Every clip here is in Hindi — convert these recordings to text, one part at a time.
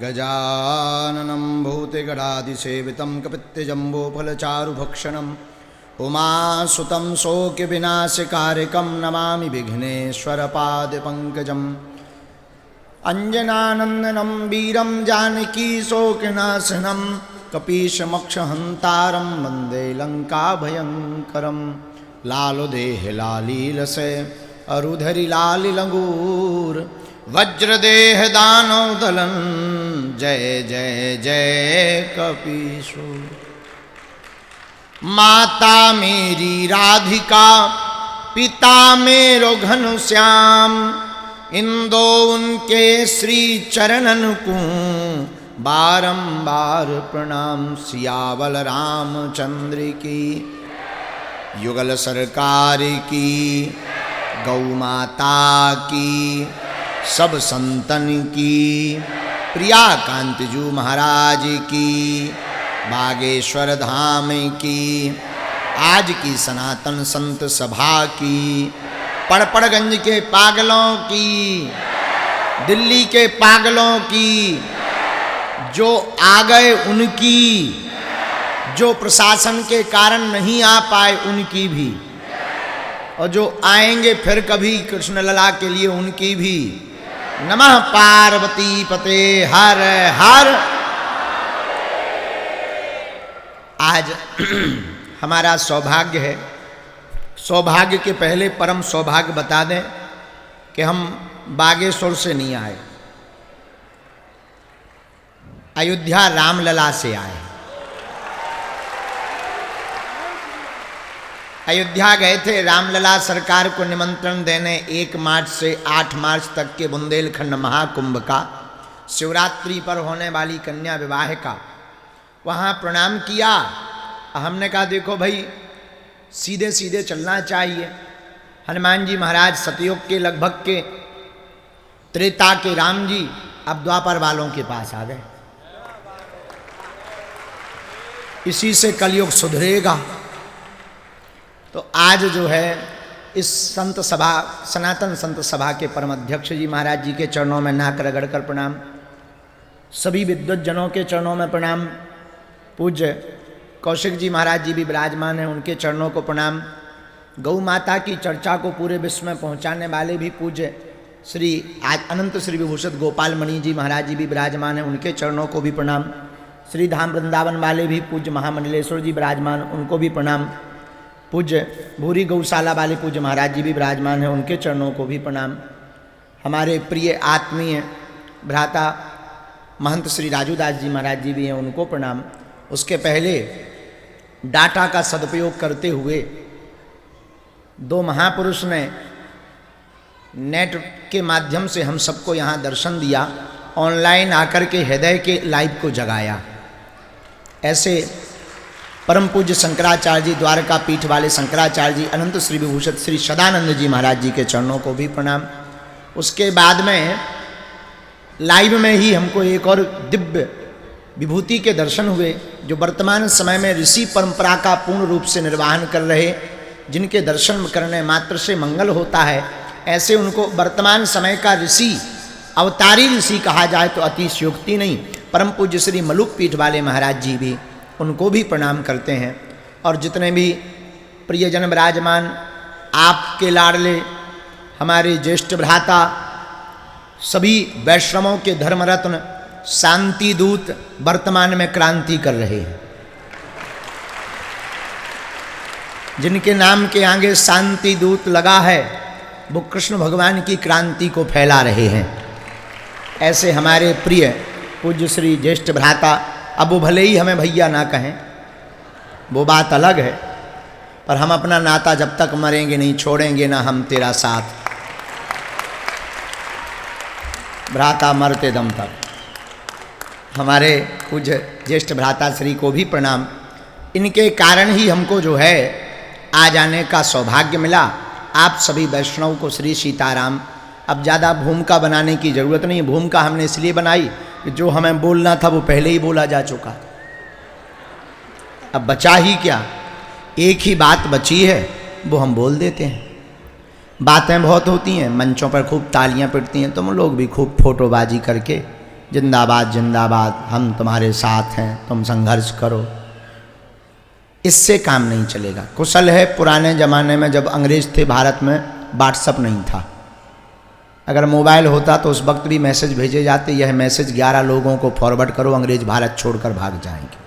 गजाननं भूतिगणादिसेवितं कपित्थजम्बूफलचारुभक्षणम् उमासुतं शोकविनाशकारिकं नमामि विघ्नेश्वरपादपङ्कजम् अञ्जनानन्दनं वीरं जानकीशोकनाशनं कपीशमक्षहन्तारं वन्दे लङ्काभयङ्करं लालुदेहलालीलसे अरुधरिलालिलङ्गूर वज्रदेह दानवदलन जय जय जय कपीशूर। माता मेरी राधिका पिता मेरो घनश्याम इंदो उनके श्री चरणन को बारंबार प्रणाम। सियावल रामचंद्र की युगल सरकार की गौ माता की सब संतन की प्रिया कांतजू महाराज की बागेश्वर धाम की आज की सनातन संत सभा की पड़पड़गंज के पागलों की दिल्ली के पागलों की जो आ गए उनकी जो प्रशासन के कारण नहीं आ पाए उनकी भी और जो आएंगे फिर कभी कृष्ण लला के लिए उनकी भी। नमः पार्वती पते हर हर। आज हमारा सौभाग्य है, सौभाग्य के पहले परम सौभाग्य बता दें कि हम बागेश्वर से नहीं आए, अयोध्या रामलला से आए। अयोध्या गए थे रामलला सरकार को निमंत्रण देने 1 मार्च से 8 मार्च तक के बुंदेलखंड महाकुंभ का, शिवरात्रि पर होने वाली कन्या विवाह का। वहाँ प्रणाम किया। हमने कहा देखो भाई सीधे सीधे चलना चाहिए। हनुमान जी महाराज सतयुग के लगभग के, त्रेता के राम जी अब द्वापर वालों के पास आ गए। इसी से कलयुग सुधरेगा। तो आज जो है इस संत सभा, सनातन संत सभा के परम अध्यक्ष जी महाराज जी के चरणों में नाक रगड़ कर प्रणाम। सभी विद्वत जनों के चरणों में प्रणाम। पूज्य कौशिक जी महाराज जी भी विराजमान हैं, उनके चरणों को प्रणाम। गौ माता की चर्चा को पूरे विश्व में पहुंचाने वाले भी पूज्य श्री आज अनंत श्री विभूषित गोपाल मणि जी महाराज जी भी विराजमान हैं, उनके चरणों को भी प्रणाम। श्री धाम वृंदावन वाले भी पूज्य महामंडलेश्वर जी विराजमान, उनको भी प्रणाम। पूज्य भूरी गौशाला वाले पूज्य महाराज जी भी विराजमान हैं, उनके चरणों को भी प्रणाम। हमारे प्रिय आत्मीय भ्राता महंत श्री राजूदास जी महाराज जी भी हैं, उनको प्रणाम। उसके पहले डाटा का सदुपयोग करते हुए 2 महापुरुष ने नेट के माध्यम से हम सबको यहाँ दर्शन दिया, ऑनलाइन आकर के हृदय के लाइव को जगाया। ऐसे परम पूज्य शंकराचार्य जी, द्वारका पीठ वाले शंकराचार्य जी, अनंत श्री विभूषित श्री सदानंद जी महाराज जी के चरणों को भी प्रणाम। उसके बाद में लाइव में ही हमको एक और दिव्य विभूति के दर्शन हुए, जो वर्तमान समय में ऋषि परंपरा का पूर्ण रूप से निर्वहन कर रहे, जिनके दर्शन करने मात्र से मंगल होता है, ऐसे उनको वर्तमान समय का ऋषि, अवतारी ऋषि कहा जाए तो अतिशयोक्ति नहीं। परम पूज्य श्री मलुक पीठ वाले महाराज जी भी, उनको भी प्रणाम करते हैं। और जितने भी प्रियजन विराजमान, आपके लाडले हमारे ज्येष्ठ भ्राता, सभी वैष्णवों के धर्मरत्न, शांति दूत वर्तमान में क्रांति कर रहे हैं। जिनके नाम के आगे शांति दूत लगा है वो कृष्ण भगवान की क्रांति को फैला रहे हैं। ऐसे हमारे प्रिय पूज्य श्री ज्येष्ठ भ्राता, अब वो भले ही हमें भैया ना कहें, वो बात अलग है, पर हम अपना नाता जब तक मरेंगे नहीं छोड़ेंगे ना हम तेरा साथ, भ्राता मरते दम तक। हमारे पूज्य ज्येष्ठ भ्राता श्री को भी प्रणाम। इनके कारण ही हमको जो है आ जाने का सौभाग्य मिला। आप सभी वैष्णव को श्री सीताराम। अब ज़्यादा भूमिका बनाने की ज़रूरत नहीं। भूमिका हमने इसलिए बनाई कि जो हमें बोलना था वो पहले ही बोला जा चुका। अब बचा ही क्या, एक ही बात बची है, वो हम बोल देते हैं। बातें बहुत होती हैं, मंचों पर खूब तालियां पिटती हैं, तुम लोग भी खूब फोटोबाजी करके जिंदाबाद जिंदाबाद, हम तुम्हारे साथ हैं, तुम संघर्ष करो। इससे काम नहीं चलेगा। कुशल है पुराने ज़माने में जब अंग्रेज थे भारत में, व्हाट्सअप नहीं था। अगर मोबाइल होता तो उस वक्त भी मैसेज भेजे जाते, यह मैसेज 11 लोगों को फॉरवर्ड करो, अंग्रेज भारत छोड़कर भाग जाएंगे।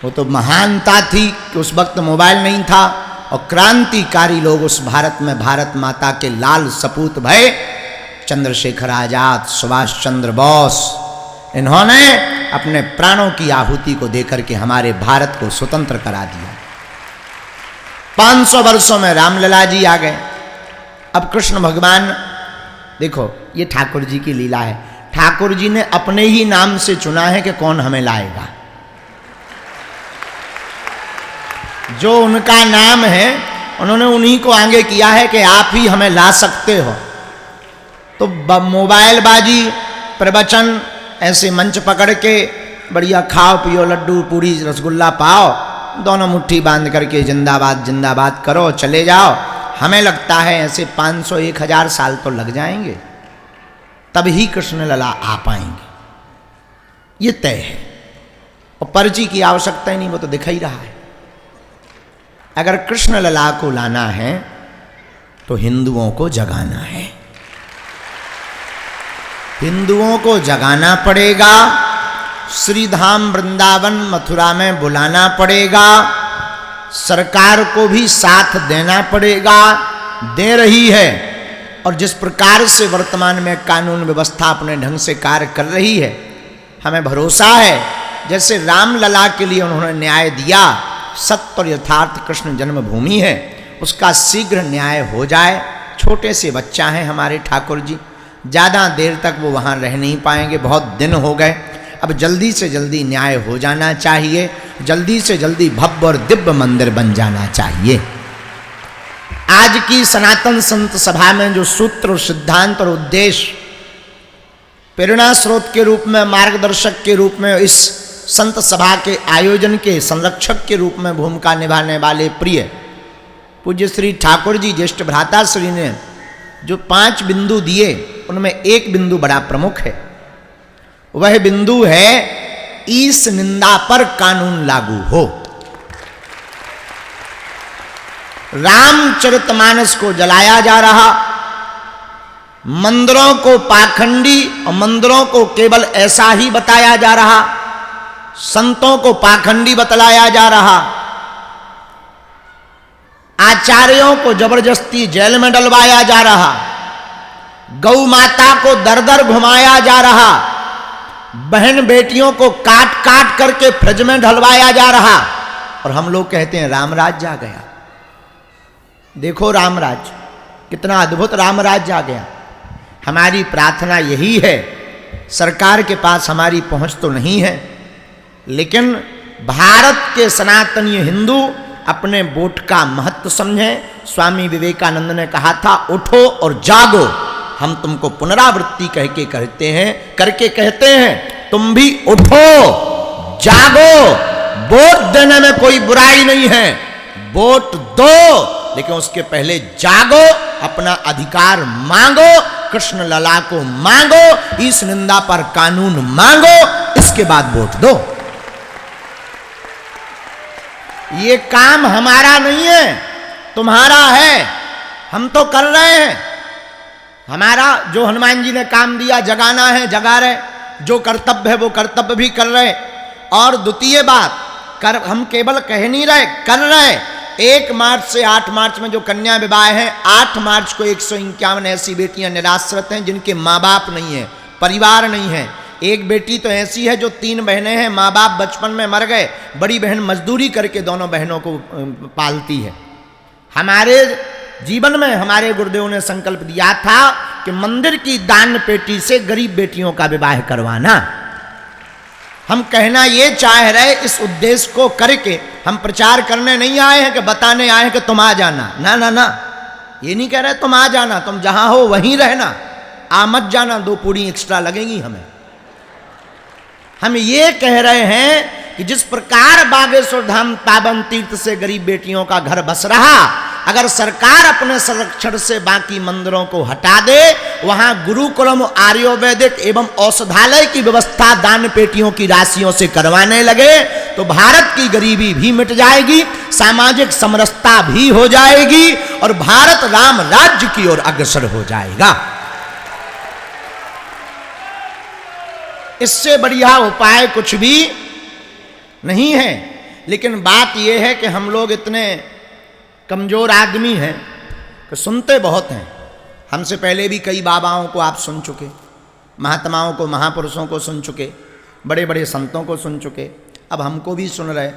वो तो महानता थी कि उस वक्त मोबाइल नहीं था और क्रांतिकारी लोग उस भारत में भारत माता के लाल सपूत भय चंद्रशेखर आजाद, सुभाष चंद्र बोस, इन्होंने अपने प्राणों की आहुति को देकर के हमारे भारत को स्वतंत्र करा दिया। 500 वर्षों में रामलला जी आ गए। अब कृष्ण भगवान, देखो ये ठाकुर जी की लीला है, ठाकुर जी ने अपने ही नाम से चुना है कि कौन हमें लाएगा। जो उनका नाम है उन्होंने उन्हीं को आगे किया है कि आप ही हमें ला सकते हो। तो मोबाइल बाजी, प्रवचन, ऐसे मंच पकड़ के बढ़िया खाओ पियो, लड्डू पूरी रसगुल्ला पाओ, दोनों मुट्ठी बांध करके जिंदाबाद जिंदाबाद करो, चले जाओ। हमें लगता है ऐसे 500-1000 साल तो लग जाएंगे, तब ही कृष्ण लला आ पाएंगे, ये तय है। और पर्ची की आवश्यकता ही नहीं, वो तो दिख ही रहा है। अगर कृष्ण लला को लाना है तो हिंदुओं को जगाना है, हिंदुओं को जगाना पड़ेगा। श्रीधाम वृंदावन मथुरा में बुलाना पड़ेगा, सरकार को भी साथ देना पड़ेगा, दे रही है। और जिस प्रकार से वर्तमान में कानून व्यवस्था अपने ढंग से कार्य कर रही है, हमें भरोसा है जैसे रामलला के लिए उन्होंने न्याय दिया, सत्य और यथार्थ कृष्ण जन्मभूमि है, उसका शीघ्र न्याय हो जाए। छोटे से बच्चा हैं हमारे ठाकुर जी, ज़्यादा देर तक वो वहाँ रह नहीं पाएंगे, बहुत दिन हो गए। अब जल्दी से जल्दी न्याय हो जाना चाहिए, जल्दी से जल्दी भव्य और दिव्य मंदिर बन जाना चाहिए। आज की सनातन संत सभा में जो सूत्र और सिद्धांत और उद्देश्य प्रेरणा स्रोत के रूप में, मार्गदर्शक के रूप में, इस संत सभा के आयोजन के संरक्षक के रूप में भूमिका निभाने वाले प्रिय पूज्य श्री ठाकुर जी ज्येष्ठ भ्राता श्री ने जो 5 बिंदु दिए, उनमें एक बिंदु बड़ा प्रमुख है। वह बिंदु है ईश निंदा पर कानून लागू हो। रामचरितमानस को जलाया जा रहा, मंदिरों को पाखंडी और मंदिरों को केवल ऐसा ही बताया जा रहा, संतों को पाखंडी बतलाया जा रहा, आचार्यों को जबरदस्ती जेल में डलवाया जा रहा, गौ माता को दर दर घुमाया जा रहा, बहन बेटियों को काट काट करके फ्रिज में ढलवाया जा रहा। और हम लोग कहते हैं रामराज आ गया। देखो रामराज, कितना अद्भुत रामराज आ गया। हमारी प्रार्थना यही है, सरकार के पास हमारी पहुंच तो नहीं है, लेकिन भारत के सनातनीय हिंदू अपने वोट का महत्व समझें। स्वामी विवेकानंद ने कहा था, उठो और जागो। हम तुमको पुनरावृत्ति करके कहते हैं, तुम भी उठो जागो। वोट देने में कोई बुराई नहीं है, वोट दो, लेकिन उसके पहले जागो, अपना अधिकार मांगो, कृष्ण लला को मांगो, इस निंदा पर कानून मांगो, इसके बाद वोट दो। ये काम हमारा नहीं है, तुम्हारा है। हम तो कर रहे हैं, हमारा जो हनुमान जी ने काम दिया जगाना है, जगा रहे, जो कर्तव्य है वो कर्तव्य भी कर रहे। और द्वितीय बात, हम केवल कह नहीं रहे, कर रहे। 1 मार्च से 8 मार्च में जो कन्या विवाह है, 8 मार्च को 151 ऐसी बेटियां निराश्रित हैं जिनके माँ बाप नहीं है, परिवार नहीं है। एक बेटी तो ऐसी है जो 3 बहनें हैं, माँ बाप बचपन में मर गए, बड़ी बहन मजदूरी करके दोनों बहनों को पालती है। हमारे जीवन में हमारे गुरुदेव ने संकल्प दिया था कि मंदिर की दान पेटी से गरीब बेटियों का विवाह करवाना। हम कहना ये चाह रहे, इस उद्देश्य को करके हम प्रचार करने नहीं आए हैं कि बताने आए हैं कि तुम आ जाना, ना ना ना, ये नहीं कह रहे तुम आ जाना, तुम जहां हो वहीं रहना, आ मत जाना, 2 पूड़ी एक्स्ट्रा लगेंगी हमें। हम ये कह रहे हैं कि जिस प्रकार बागेश्वर धाम पावन तीर्थ से गरीब बेटियों का घर बस रहा, अगर सरकार अपने संरक्षण से बाकी मंदिरों को हटा दे, वहां गुरुकुलम, आर्यवैदिक एवं औषधालय की व्यवस्था दान पेटियों की राशियों से करवाने लगे, तो भारत की गरीबी भी मिट जाएगी, सामाजिक समरसता भी हो जाएगी और भारत राम राज्य की ओर अग्रसर हो जाएगा। इससे बढ़िया उपाय कुछ भी नहीं है। लेकिन बात यह है कि हम लोग इतने कमजोर आदमी हैं कि सुनते बहुत हैं। हमसे पहले भी कई बाबाओं को आप सुन चुके, महात्माओं को, महापुरुषों को सुन चुके, बड़े बड़े संतों को सुन चुके, अब हमको भी सुन रहे।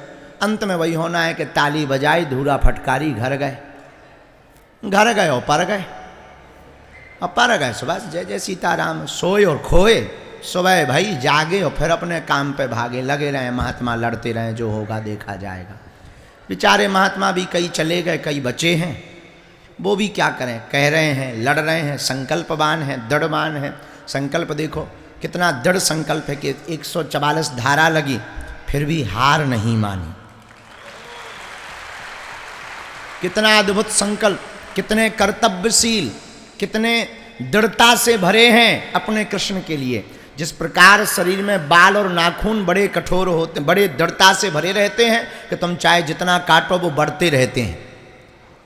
अंत में वही होना है कि ताली बजाई, धूरा फटकारी, घर गए और पर गए, और पर गए। सुबह जय जय सीताराम, सोए और खोए, सुबह भाई जागे और फिर अपने काम पे भागे, लगे रहे महात्मा, लड़ते रहे, जो होगा देखा जाएगा। बेचारे महात्मा भी कई चले गए, कई बचे हैं, वो भी क्या करें, कह रहे हैं, लड़ रहे हैं, संकल्पवान हैं, दृढ़वान हैं। संकल्प देखो कितना दृढ़ संकल्प है कि 144 धारा लगी फिर भी हार नहीं मानी। कितना अद्भुत संकल्प, कितने कर्तव्यशील, कितने दृढ़ता से भरे हैं अपने कृष्ण के लिए। जिस प्रकार शरीर में बाल और नाखून बड़े कठोर होते, बड़े दृढ़ता से भरे रहते हैं कि तुम चाहे जितना काटो वो बढ़ते रहते हैं।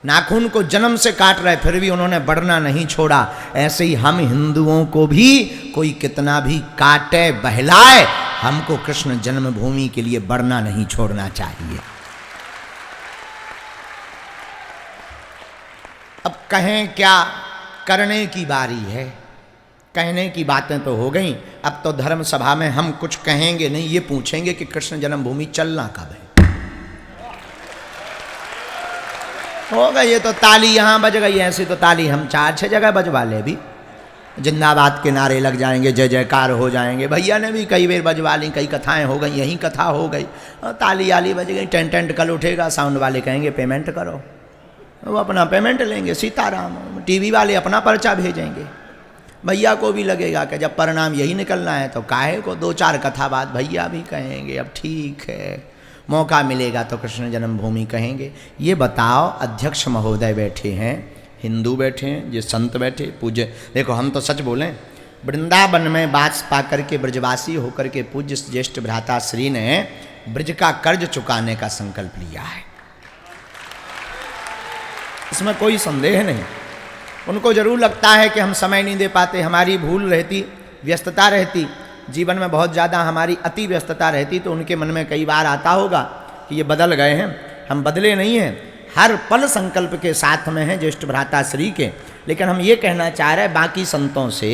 नाखून को जन्म से काट रहे फिर भी उन्होंने बढ़ना नहीं छोड़ा। ऐसे ही हम हिंदुओं को भी कोई कितना भी काटे बहलाए, हमको कृष्ण जन्मभूमि के लिए बढ़ना नहीं छोड़ना चाहिए। अब कहें क्या, करने की बारी है। कहने की बातें तो हो गई, अब तो धर्म सभा में हम कुछ कहेंगे नहीं, ये पूछेंगे कि कृष्ण जन्मभूमि चलना कब है। होगा ये तो ताली यहाँ बज गई, ऐसी तो ताली हम 4-6 जगह बजवा ले भी, जिंदाबाद के नारे लग जाएंगे, जय जयकार हो जाएंगे। भैया ने भी कई बार बजवा ली, कई कथाएं हो गई, यही कथा हो गई, ताली आली बज गई, टेंट कल उठेगा, साउंड वाले कहेंगे पेमेंट करो, वो अपना पेमेंट लेंगे, सीताराम। टीवी वाले अपना पर्चा भेजेंगे। भैया को भी लगेगा कि जब परिणाम यही निकलना है तो काहे को 2-4 कथा बाद भैया भी कहेंगे, अब ठीक है मौका मिलेगा तो कृष्ण जन्मभूमि कहेंगे। ये बताओ, अध्यक्ष महोदय बैठे हैं, हिंदू बैठे हैं, ये संत बैठे, पूज्य। देखो हम तो सच बोलें, वृंदावन में वास पा करके ब्रजवासी होकर के पूज्य ज्येष्ठ भ्राता श्री ने ब्रज का कर्ज चुकाने का संकल्प लिया है, इसमें कोई संदेह नहीं। उनको जरूर लगता है कि हम समय नहीं दे पाते, हमारी भूल रहती, व्यस्तता रहती, जीवन में बहुत ज़्यादा हमारी अति व्यस्तता रहती, तो उनके मन में कई बार आता होगा कि ये बदल गए हैं। हम बदले नहीं हैं, हर पल संकल्प के साथ में हैं ज्येष्ठ भ्राता श्री के। लेकिन हम ये कहना चाह रहे हैं बाकी संतों से,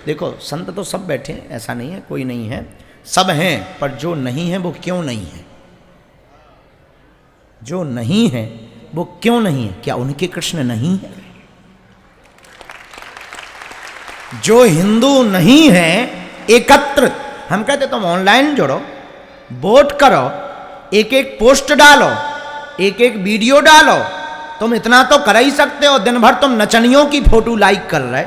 देखो संत तो सब बैठे हैं, ऐसा नहीं है कोई नहीं है, सब हैं, पर जो नहीं है वो क्यों नहीं है, जो नहीं है वो क्यों नहीं है? क्या उनके कृष्ण नहीं है? जो हिंदू नहीं है एकत्र, हम कहते तुम ऑनलाइन जोड़ो, वोट करो, एक एक पोस्ट डालो, एक एक वीडियो डालो, तुम इतना तो कर ही सकते हो। दिन भर तुम नचनियों की फोटो लाइक कर रहे,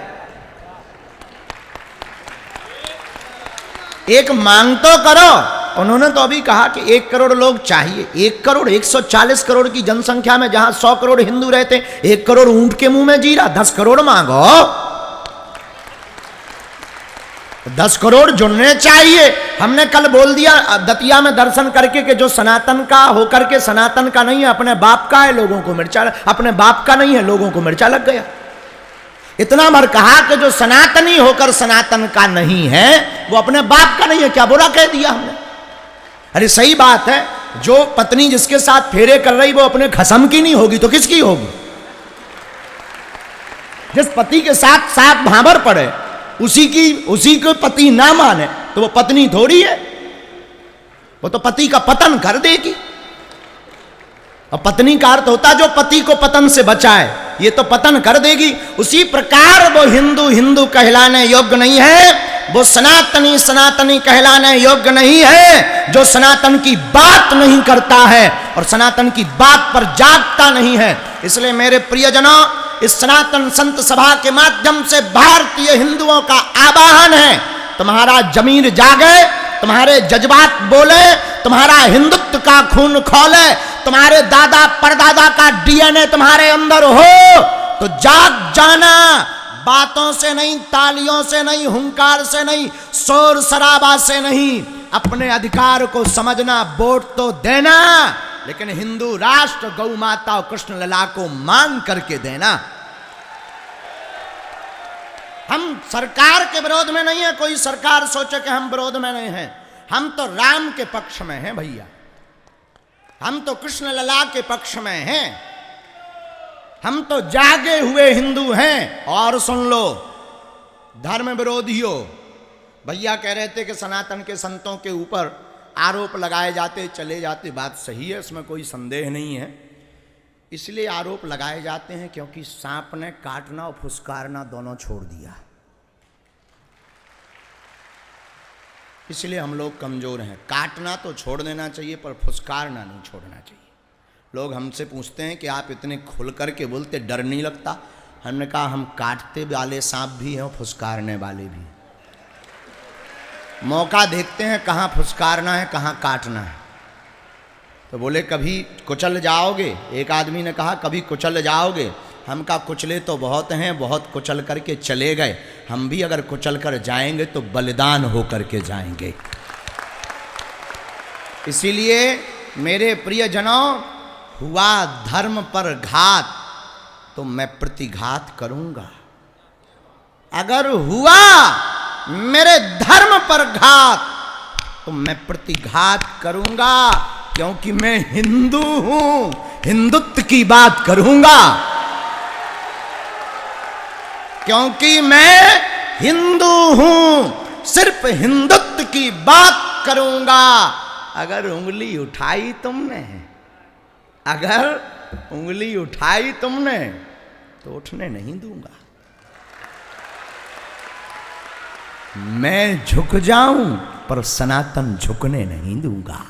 एक मांग तो करो। उन्होंने तो अभी कहा कि 1 करोड़ लोग चाहिए, 1 करोड़ 140 करोड़ की जनसंख्या में जहां 100 करोड़ हिंदू रहते, 1 करोड़ ऊंट के मुंह में जीरा, 10 करोड़ मांगो, 10 करोड़ जुड़ने चाहिए। हमने कल बोल दिया दतिया में दर्शन करके कि जो सनातन का होकर के सनातन का नहीं है, अपने बाप का है, लोगों को मिर्चा, अपने बाप का नहीं है, लोगों को मिर्चा लग गया। इतना बार कहा कि जो सनातनी होकर सनातन का नहीं है वो अपने बाप का नहीं है, क्या बुरा कह दिया हमने? अरे सही बात है, जो पत्नी जिसके साथ फेरे कर रही वो अपने खसम की नहीं होगी तो किसकी होगी? जिस पति के साथ साथ भांबर पड़े उसी को पति ना माने तो वो पत्नी थोड़ी है, वो तो पति का पतन कर देगी। और पत्नी का अर्थ होता जो पति को पतन से बचाए, ये तो पतन कर देगी। उसी प्रकार वो हिंदू कहलाने योग्य नहीं है, वो सनातनी कहलाने योग्य नहीं है, जो सनातन की बात नहीं करता है और सनातन की बात पर जागता नहीं है। इसलिए मेरे प्रियजनों, इस सनातन संत सभा के माध्यम से भारतीय हिंदुओं का आवाहन है, तुम्हारा जमीर जागे, तुम्हारे जज्बात बोले, तुम्हारा हिंदुत्व का खून खौले, तुम्हारे दादा परदादा का डीएनए तुम्हारे अंदर हो तो जाग जाना। बातों से नहीं, तालियों से नहीं, हुंकार से नहीं, शोर शराबा से नहीं, अपने अधिकार को समझना। वोट तो देना, लेकिन हिंदू राष्ट्र, गौ माता और कृष्ण लला को मान करके देना। हम सरकार के विरोध में नहीं है, कोई सरकार सोचे कि हम विरोध में नहीं हैं। हम तो राम के पक्ष में हैं भैया, हम तो कृष्ण लला के पक्ष में हैं, हम तो जागे हुए हिंदू हैं। और सुन लो धर्म विरोधियों, भैया कह रहे थे कि सनातन के संतों के ऊपर आरोप लगाए जाते चले जाते, बात सही है, इसमें कोई संदेह नहीं है। इसलिए आरोप लगाए जाते हैं क्योंकि सांप ने काटना और फुसकारना दोनों छोड़ दिया, इसलिए हम लोग कमजोर हैं। काटना तो छोड़ देना चाहिए पर फुसकारना नहीं छोड़ना चाहिए। लोग हमसे पूछते हैं कि आप इतने खुल कर के बोलते, डर नहीं लगता? हमने कहा हम काटते वाले सांप भी हैं और फुसकारने वाले भी। मौका देखते हैं कहाँ फुसकारना है कहाँ काटना है। तो बोले कभी कुचल जाओगे, एक आदमी ने कहा कभी कुचल जाओगे। हम कहा कुचले तो बहुत हैं, बहुत कुचल करके चले गए, हम भी अगर कुचल कर जाएंगे तो बलिदान हो करके जाएंगे। इसीलिए मेरे प्रियजनों, हुआ धर्म पर घात तो मैं प्रतिघात करूंगा। अगर हुआ मेरे धर्म पर घात तो मैं प्रतिघात करूंगा, क्योंकि मैं हिंदू हूं, हिंदुत्व की बात करूंगा। क्योंकि मैं हिंदू हूं, सिर्फ हिंदुत्व की बात करूंगा। अगर उंगली उठाई तुमने, अगर उंगली उठाई तुमने तो उठने नहीं दूंगा। मैं झुक जाऊं पर सनातन झुकने नहीं दूंगा।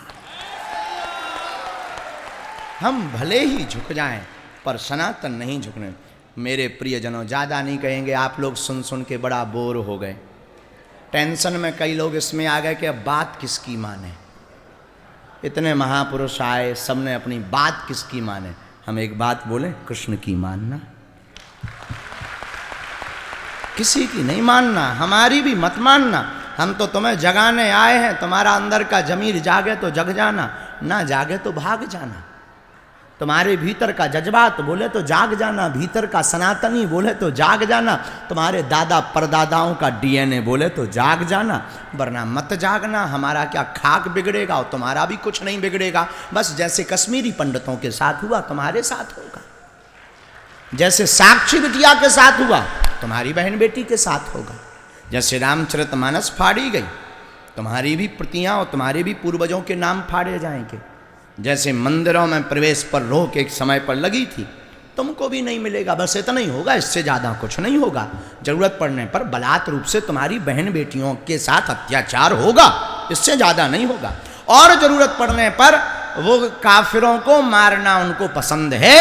हम भले ही झुक जाएं पर सनातन नहीं झुकने। मेरे प्रियजनों, ज़्यादा नहीं कहेंगे, आप लोग सुन सुन के बड़ा बोर हो गए। टेंशन में कई लोग इसमें आ गए कि अब बात किसकी माने। इतने महापुरुष आए, सबने अपनी बात किसकी माने। हम एक बात बोले, कृष्ण की मानना, किसी की नहीं मानना, हमारी भी मत मानना। हम तो तुम्हें जगाने आए हैं, तुम्हारा अंदर का जमीर जागे तो जग जाना, ना जागे तो भाग जाना। तुम्हारे भीतर का जज्बात बोले तो जाग जाना, भीतर का सनातनी बोले तो जाग जाना, तुम्हारे दादा परदादाओं का डीएनए बोले तो जाग जाना, वरना मत जागना। हमारा क्या खाक बिगड़ेगा और तुम्हारा भी कुछ नहीं बिगड़ेगा। बस जैसे कश्मीरी पंडितों के साथ हुआ तुम्हारे साथ होगा, जैसे साक्षी बिटिया के साथ हुआ तुम्हारी बहन बेटी के साथ होगा, जैसे रामचरितमानस फाड़ी गई तुम्हारी भी प्रतियां और तुम्हारे भी पूर्वजों के नाम फाड़े जाएंगे, जैसे मंदिरों में प्रवेश पर रोक एक समय पर लगी थी तुमको भी नहीं मिलेगा। बस इतना ही होगा, इससे ज़्यादा कुछ नहीं होगा। जरूरत पड़ने पर बलात् रूप से तुम्हारी बहन बेटियों के साथ अत्याचार होगा, इससे ज़्यादा नहीं होगा। और जरूरत पड़ने पर वो काफिरों को मारना उनको पसंद है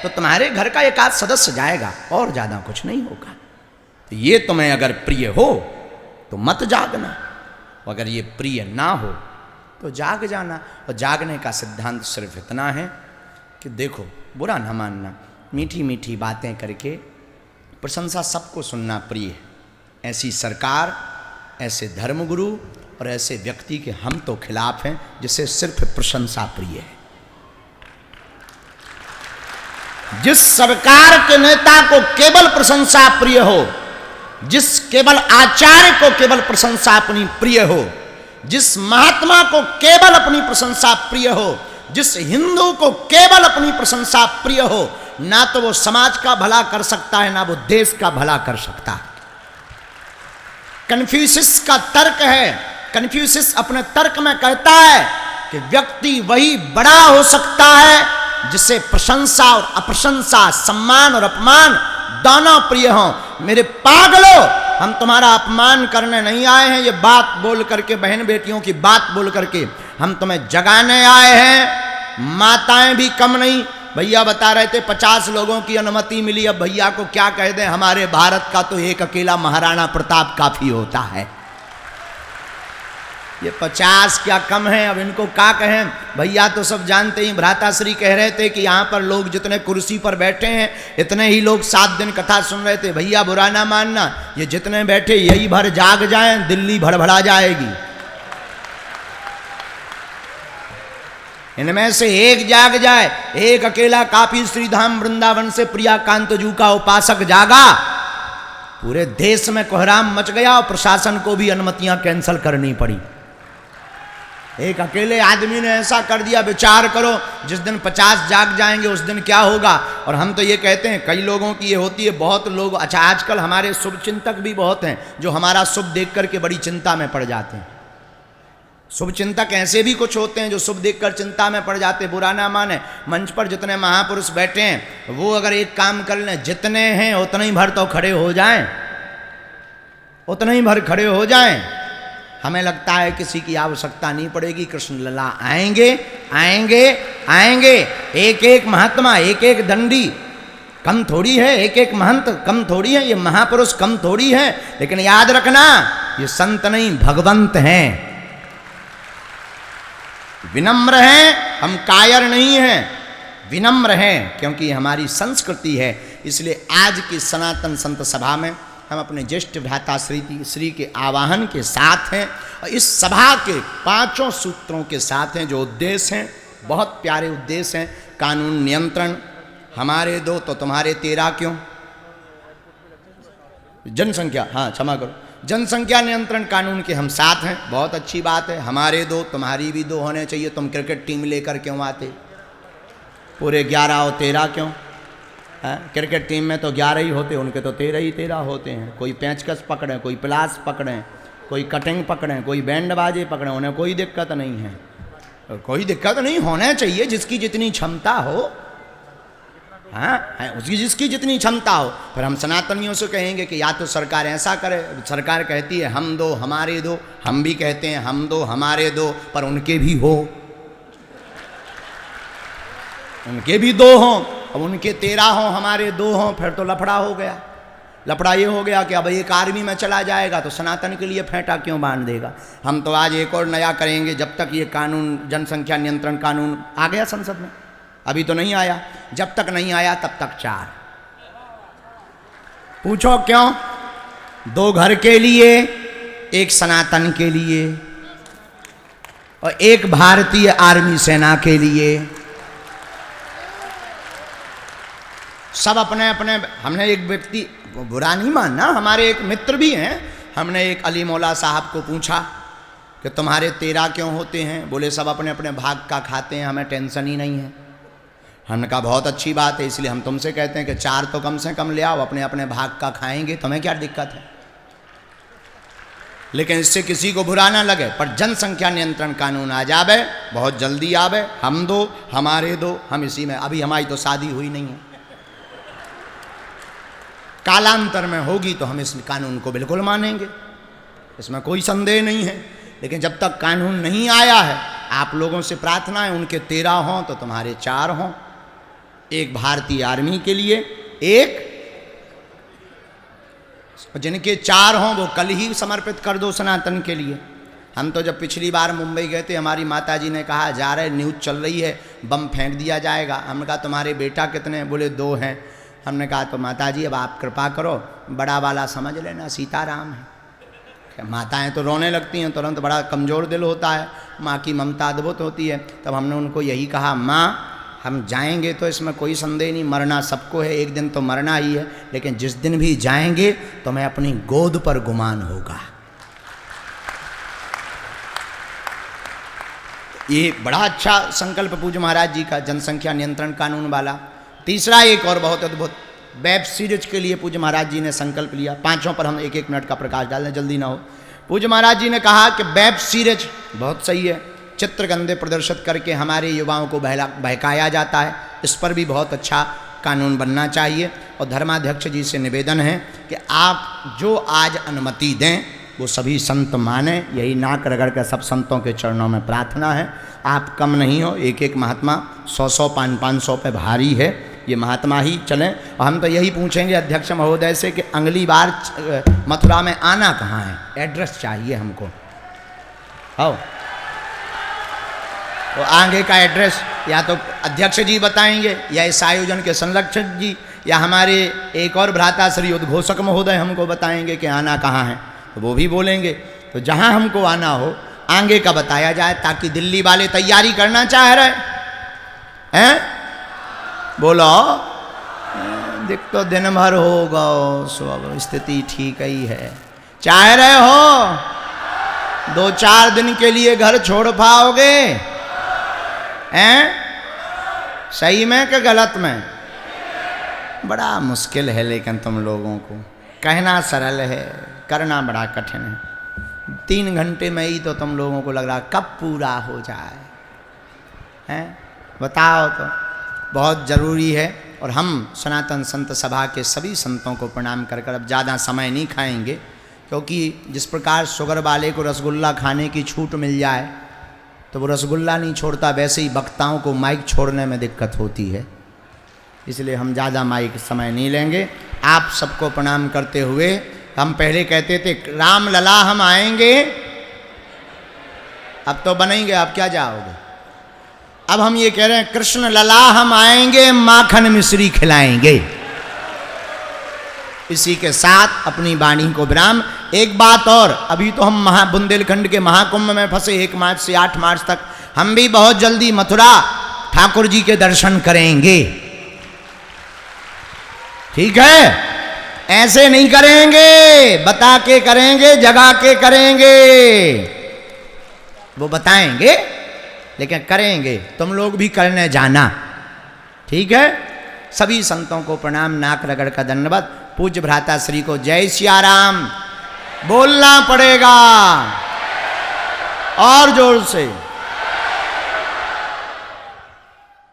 तो तुम्हारे घर का एक आध सदस्य जाएगा, और ज़्यादा कुछ नहीं होगा। तो ये तुम्हें अगर प्रिय हो तो मत जागना, अगर ये प्रिय ना हो तो जाग जाना। और जागने का सिद्धांत सिर्फ इतना है कि देखो, बुरा ना मानना, मीठी मीठी बातें करके प्रशंसा सबको सुनना प्रिय है। ऐसी सरकार, ऐसे धर्मगुरु और ऐसे व्यक्ति के हम तो खिलाफ हैं जिसे सिर्फ प्रशंसा प्रिय है। जिस सरकार के नेता को केवल प्रशंसा प्रिय हो, जिस केवल आचार्य को केवल प्रशंसा अपनी प्रिय हो, जिस महात्मा को केवल अपनी प्रशंसा प्रिय हो, जिस हिंदू को केवल अपनी प्रशंसा प्रिय हो, ना तो वो समाज का भला कर सकता है ना वो देश का भला कर सकता है। कन्फ्यूशियस का तर्क है, कन्फ्यूशियस अपने तर्क में कहता है कि व्यक्ति वही बड़ा हो सकता है जिसे प्रशंसा और अप्रशंसा, सम्मान और अपमान दोनों प्रिय हों। मेरे पागलों, हम तुम्हारा अपमान करने नहीं आए हैं, ये बात बोल करके, बहन बेटियों की बात बोल करके हम तुम्हें जगाने आए हैं। माताएं भी कम नहीं। भैया बता रहे थे 50 लोगों की अनुमति मिली, अब भैया को क्या कह दें, हमारे भारत का तो एक अकेला महाराणा प्रताप काफी होता है। ये 50 क्या कम है, अब इनको क्या कहें भैया। तो सब जानते ही, भ्राताश्री कह रहे थे कि यहाँ पर लोग जितने कुर्सी पर बैठे हैं इतने ही लोग 7 दिन कथा सुन रहे थे। भैया बुरा ना मानना, ये जितने बैठे यही भर जाग जाएं, दिल्ली भड़भड़ा जाएगी। इनमें से एक जाग जाए, एक अकेला काफी। श्रीधाम वृंदावन से प्रिया कांत जू का उपासक जागा, पूरे देश में कोहराम मच गया और प्रशासन को भी अनुमतियां कैंसिल करनी पड़ी। एक अकेले आदमी ने ऐसा कर दिया। विचार करो, जिस दिन 50 जाग जाएंगे उस दिन क्या होगा। और हम तो ये कहते हैं, कई लोगों की ये होती है, बहुत लोग, अच्छा आजकल हमारे शुभ चिंतक भी बहुत हैं जो हमारा शुभ देख करके बड़ी चिंता में पड़ जाते हैं। शुभ चिंतक ऐसे भी कुछ होते हैं जो शुभ देखकर चिंता में पड़ जाते। बुरा ना माने, मंच पर जितने महापुरुष बैठे हैं वो अगर एक काम कर लें, जितने हैं उतने ही भर तो खड़े हो जाएं, उतने ही भर खड़े हो जाएं। हमें लगता है किसी की आवश्यकता नहीं पड़ेगी, कृष्ण लला आएंगे आएंगे आएंगे। एक एक महात्मा, एक एक दंडी कम थोड़ी है, एक एक महंत कम थोड़ी है, ये महापुरुष कम थोड़ी है। लेकिन याद रखना, ये संत नहीं भगवंत हैं। विनम्र हैं, हम कायर नहीं हैं, विनम्र हैं, क्योंकि ये हमारी संस्कृति है। इसलिए आज की सनातन संत सभा में हम अपने ज्येष्ठ भ्राता श्री के आवाहन के साथ हैं और इस सभा के 5 सूत्रों के साथ हैं। जो उद्देश्य हैं बहुत प्यारे उद्देश्य हैं। कानून नियंत्रण, हमारे 2 तो तुम्हारे 13 क्यों। जनसंख्या, हाँ क्षमा करो, जनसंख्या नियंत्रण कानून के हम साथ हैं, बहुत अच्छी बात है। हमारे 2 तुम्हारी भी 2 होने चाहिए। तुम क्रिकेट टीम लेकर क्यों आते, पूरे 11 और 13 क्यों है? क्रिकेट टीम में तो 11 ही होते, उनके तो 13 ही 13 होते हैं। कोई पेंचकस पकड़े, कोई प्लास पकड़े, कोई कटिंग पकड़े, कोई बैंड बाजे पकड़े, उन्हें कोई दिक्कत नहीं है। कोई दिक्कत नहीं, होना चाहिए जिसकी जितनी क्षमता हो। हाँ, उसकी जिसकी जितनी क्षमता हो। फिर हम सनातनियों से कहेंगे कि या तो सरकार ऐसा करे, सरकार कहती है हम 2 हमारे 2, हम भी कहते हैं हम 2 हमारे 2, पर उनके भी हो, उनके भी 2 हों। अब उनके 13 हों, हमारे 2 हों, फिर तो लफड़ा हो गया। लफड़ा ये हो गया कि अब एक आर्मी में चला जाएगा तो सनातन के लिए फेंटा क्यों बांध देगा। हम तो आज एक और नया करेंगे, जब तक ये कानून, जनसंख्या नियंत्रण कानून आ गया संसद में, अभी तो नहीं आया, जब तक नहीं आया तब तक 4। पूछो क्यों? 2 घर के लिए, 1 सनातन के लिए और 1 भारतीय आर्मी सेना के लिए। सब अपने अपने। हमने एक व्यक्ति, बुरा नहीं मानना, हमारे एक मित्र भी हैं, हमने एक अली मौला साहब को पूछा कि तुम्हारे 13 क्यों होते हैं। बोले सब अपने अपने भाग का खाते हैं, हमें टेंशन ही नहीं है। हमने कहा बहुत अच्छी बात है, इसलिए हम तुमसे कहते हैं कि 4 तो कम से कम ले आओ, अपने अपने भाग का खाएंगे, तुम्हें क्या दिक्कत है। लेकिन इससे किसी को बुरा ना लगे, पर जनसंख्या नियंत्रण कानून आ जावे, बहुत जल्दी आवे। हम 2 हमारे 2, हम इसी में, अभी हमारी तो शादी हुई नहीं है, कालांतर में होगी तो हम इस कानून को बिल्कुल मानेंगे, इसमें कोई संदेह नहीं है। लेकिन जब तक कानून नहीं आया है, आप लोगों से प्रार्थना है उनके 13 हों तो तुम्हारे 4 हों। 1 भारतीय आर्मी के लिए, 1 जिनके 4 हों वो कल ही समर्पित कर दो सनातन के लिए। हम तो जब पिछली बार मुंबई गए थे, हमारी माताजी ने कहा जा रहे, न्यूज़ चल रही है, बम फेंक दिया जाएगा। हमने कहा तुम्हारे बेटा कितने? बोले 2 हैं। हमने कहा तो माताजी अब आप कृपा करो, बड़ा वाला समझ लेना सीताराम है। माताएं तो रोने लगती हैं तुरंत, बड़ा कमज़ोर दिल होता है, माँ की ममता अद्भुत होती है। तब हमने उनको यही कहा, माँ हम जाएंगे तो इसमें कोई संदेह नहीं, मरना सबको है, एक दिन तो मरना ही है, लेकिन जिस दिन भी जाएंगे तो मैं अपनी गोद पर गुमान होगा। ये बड़ा अच्छा संकल्प पूज्य महाराज जी का, जनसंख्या नियंत्रण कानून वाला। तीसरा एक और बहुत अद्भुत, वेब सीरीज के लिए पूज्य महाराज जी ने संकल्प लिया। 5 पर हम 1-1 मिनट का प्रकाश डाल दें, जल्दी ना हो। पूज्य महाराज जी ने कहा कि वेब सीरीज बहुत सही है, चित्रगंधे प्रदर्शित करके हमारे युवाओं को बहकाया जाता है, इस पर भी बहुत अच्छा कानून बनना चाहिए। और धर्माध्यक्ष जी से निवेदन है कि आप जो आज अनुमति दें वो सभी संत माने, यही नाक रगड़ कर सब संतों के चरणों में प्रार्थना है। आप कम नहीं हो, 1-1 महात्मा 100-100 500 पे भारी है, ये महात्मा ही चलें। और हम तो यही पूछेंगे अध्यक्ष महोदय से कि अगली बार मथुरा में आना कहाँ है, एड्रेस चाहिए हमको। हो तो आगे का एड्रेस या तो अध्यक्ष जी बताएंगे, या इस आयोजन के संरक्षक जी, या हमारे एक और भ्राता श्री उद्घोषक महोदय हमको बताएंगे कि आना कहाँ है, तो वो भी बोलेंगे। तो जहाँ हमको आना हो आगे का बताया जाए, ताकि दिल्ली वाले तैयारी करना चाह रहे हैं, बोलो देख तो दिन भर होगा, सब स्थिति ठीक ही है। चाह रहे हो 2-4 दिन के लिए घर छोड़ पाओगे? हैं? सही में कि गलत में? बड़ा मुश्किल है, लेकिन तुम लोगों को कहना सरल है, करना बड़ा कठिन है। 3 घंटे में ही तो तुम लोगों को लग रहा कब पूरा हो जाए, हैं? बताओ तो। बहुत ज़रूरी है। और हम सनातन संत सभा के सभी संतों को प्रणाम कर अब ज़्यादा समय नहीं खाएंगे, क्योंकि जिस प्रकार शुगर वाले को रसगुल्ला खाने की छूट मिल जाए तो वो रसगुल्ला नहीं छोड़ता, वैसे ही वक्ताओं को माइक छोड़ने में दिक्कत होती है। इसलिए हम ज़्यादा माइक समय नहीं लेंगे। आप सबको प्रणाम करते हुए, हम पहले कहते थे राम लला हम आएंगे, अब तो बनेंगे, अब क्या जाओगे। अब हम ये कह रहे हैं कृष्ण लला हम आएंगे, माखन मिश्री खिलाएंगे। इसी के साथ अपनी वाणी को विराम। एक बात और, अभी तो हम बुंदेलखंड के महाकुंभ में फंसे 1 मार्च से 8 मार्च तक, हम भी बहुत जल्दी मथुरा ठाकुर जी के दर्शन करेंगे। ठीक है? ऐसे नहीं करेंगे, बता के करेंगे, जगा के करेंगे। वो बताएंगे लेकिन करेंगे, तुम लोग भी करने जाना। ठीक है? सभी संतों को प्रणाम, नाक रगड़ का दंडवत। पूज्य भ्राता श्री को जय सिया राम बोलना पड़ेगा और जोर से।